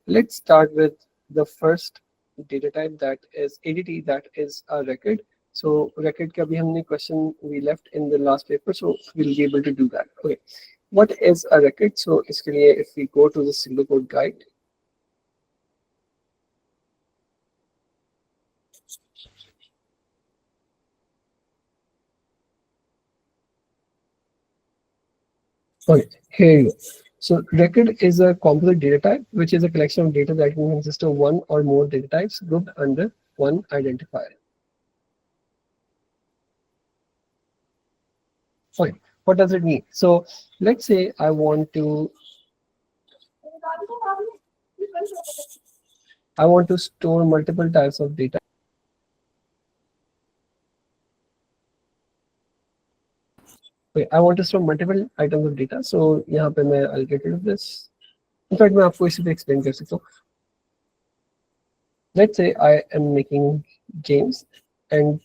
let's start with the first data type, that is ADT, that is a record. So record ka bhi humne question we left in the last paper, so we'll be able to do that. Okay, what is a record? So iske liye if we go to the pseudocode guide, okay, here you go. So record is a composite data type, which is a collection of data that can consist of one or more data types grouped under one identifier. Fine. What does it mean? So let's say I want to store multiple types of data. Okay, I want to store multiple items of data. So यहाँ पे मैं I'll get rid of this. In fact, मैं आपको इसी पे explain कर सकता हूँ. Let's say I am making games and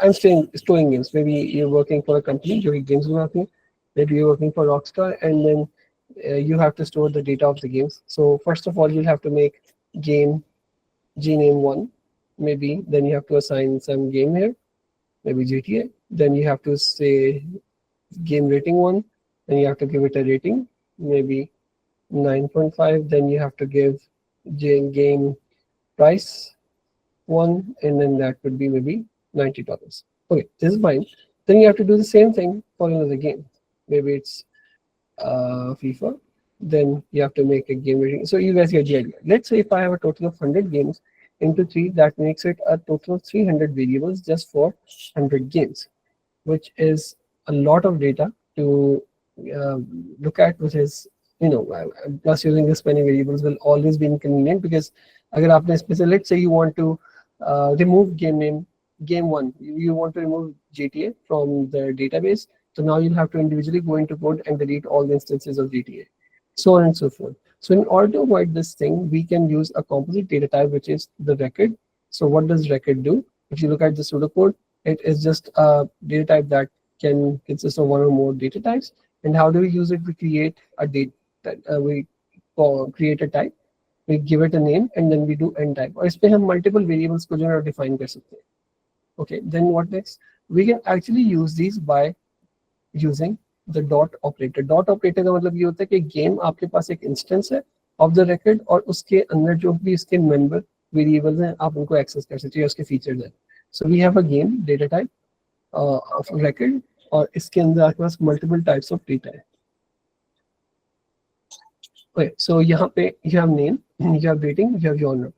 I'm storing games. Maybe you're working for a company, जो games बनाती है. Maybe you're working for Rockstar, and then you have to store the data of the games. So first of all, you'll have to make game gname1, maybe. Then you have to assign some game here, maybe GTA. Then you have to say game rating 1, then you have to give it a rating, maybe 9.5. Then you have to give game price 1, and then that would be maybe $90. Okay, this is fine. Then you have to do the same thing for another game. Maybe it's FIFA. Then you have to make a game rating. So you guys get the idea. Let's say if I have a total of 100 games into 3, that makes it a total of 300 variables just for 100 games, which is a lot of data to look at, which is, plus using this many variables will always be inconvenient, because agar aapne isme se, let's say you want to remove game 1, you want to remove GTA from the database. So now you'll have to individually go into code and delete all the instances of GTA, so on and so forth. So in order to avoid this thing, we can use a composite data type, which is the record. So what does record do? If you look at the pseudocode, it is just a data type that can consist of one or more data types. And how do we use it? We create a data, create a type, we give it a name, and then we do n type. Or इसपे हम multiple variables को जो है define कर सकते हैं. Okay, then what next? We can actually use these by using the dot operator. Dot operator का मतलब ये होता है कि game आपके पास एक instance है of the record, और उसके अंदर जो भी इसके member variables हैं आप उनको access कर सकते हैं, उसके features हैं. So we have a game data type of record, और इसके अंदर आपके पास multiple types of data है. Okay, so यहाँ पे you have name, you have rating, you have genre,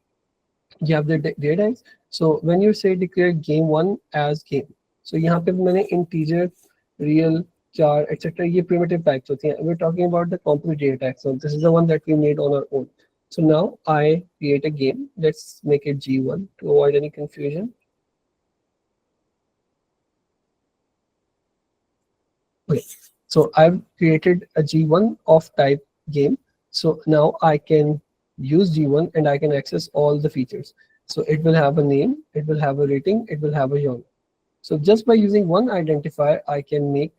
you have the data types. So when you say declare game1 as game, so यहाँ पे मैंने integer, real, char, etc. ये primitive types होती हैं. We're talking about the composite data types. So this is the one that we made on our own. So now I create a game. Let's make it G1 to avoid any confusion. Okay, so I've created a G1 of type game. So now I can use G1 and I can access all the features. So it will have a name, it will have a rating, it will have a genre. So just by using one identifier, I can make,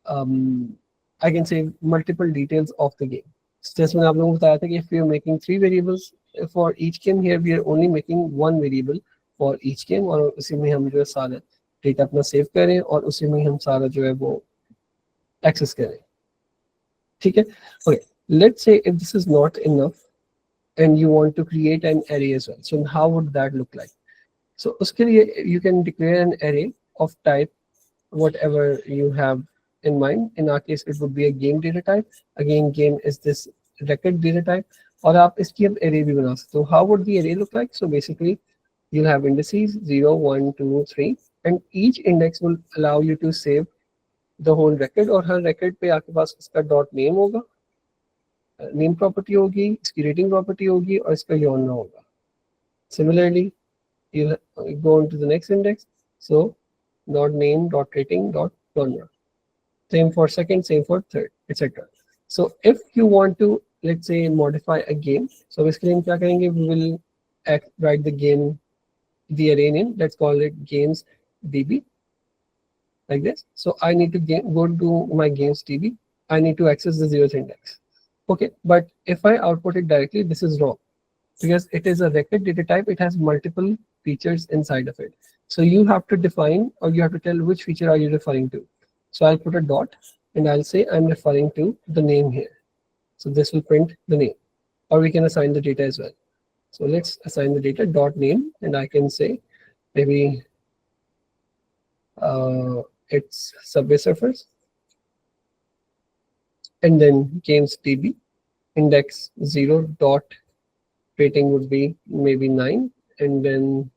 I can save multiple details of the game. Just मैंने आप लोगों को बताया था कि if we are making 3 variables for each game, here we are only making 1 variable for each game, और उसी में हम जो है सारा डेटा अपना सेव करें और उसी में हम सारा जो है वो एक्सेस करें. ठीक है? Okay, let's say if this is not enough and you want to create an array as well. So how would that look like? So उसके लिए you can declare an array of type whatever you have in mind. In our case, it would be a game data type. Again, game is this record data type. और आप इसकी अब array भी बना सकते हो. How would the array look like? So basically, you'll have indices 0, 1, 2, 3, and each index will allow you to save the whole record. और हर record पे आपके पास इसका dot name होगा, name property होगी, इसकी rating property होगी, और इसका genre होगा. Similarly, you'll go on to the next index. So dot name, dot rating, dot genre. Same for second, same for third, etc. So if you want to, let's say, modify a game, so basically हम क्या करेंगे? We will write the game, the array name. Let's call it games db, like this. So I need to go to my games db. I need to access the 0th index. Okay, but if I output it directly, this is wrong because it is a record data type. It has multiple features inside of it. So you have to define, or you have to tell which feature are you referring to. So I'll put a dot and I'll say I'm referring to the name here. So this will print the name, or we can assign the data as well. So let's assign the data dot name, and I can say maybe it's Subway Surfers, and then games DB index 0 dot rating would be maybe 9, and then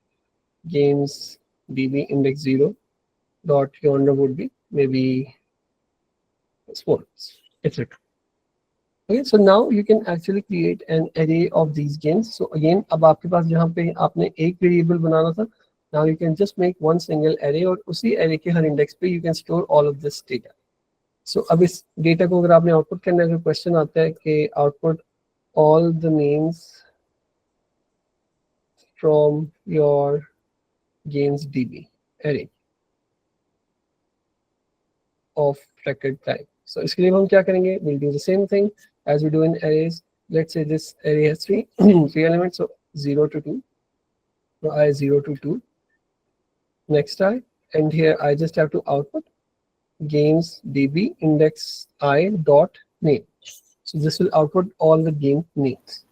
games DB index 0 dot yonder would be maybe sports, etc. Okay, so now you can actually create an array of these games. So again, अब आपके पास जहाँ पे आपने एक variable बनाना था, now you can just make one single array, और उसी array के हर इंडेक्स पे you can store all of this data. So अब इस डेटा को अगर आपने आउटपुट करना है, तो क्वेश्चन आता है कि output all the names from your games DB array of record type. So इसके लिए हम क्या करेंगे? We'll do the same thing as we do in arrays. Let's say this array has three three elements, so 0 to 2. So I 0 to 2. Next I, and here I just have to output games DB index I dot name. So this will output all the game names.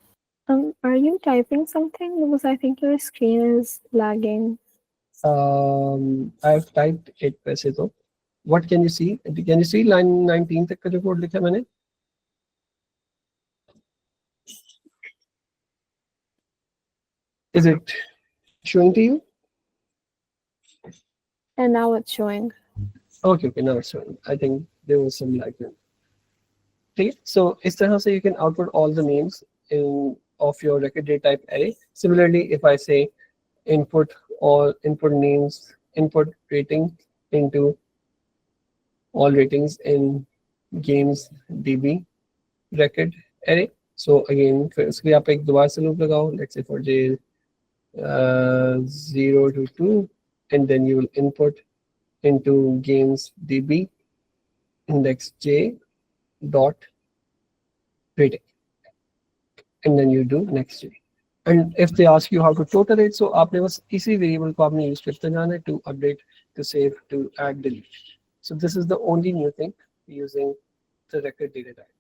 Are you typing something? Because I think your screen is lagging. I've typed it वैसे तो. What can you see? Can you see line 19 तक का जो code लिखा है मैंने? Is it showing to you? And now it's showing. Okay, now it's showing. I think there was some lag. ठीक है, so इस तरह से you can output all the names of your record data type array. Similarly, if I say input all input names, input rating into all ratings in games DB record array. So again, फिर इसके लिए आप एक दोबारा से loop लगाओ. Let's say for j 0 to 2, and then you will input into games DB index j dot rating, and then you do next j. And if they ask you how to total it, so आपने बस इसी variable को आपने use करते जाना है to update, to save, to add, delete. So this is the only new thing using the record data type.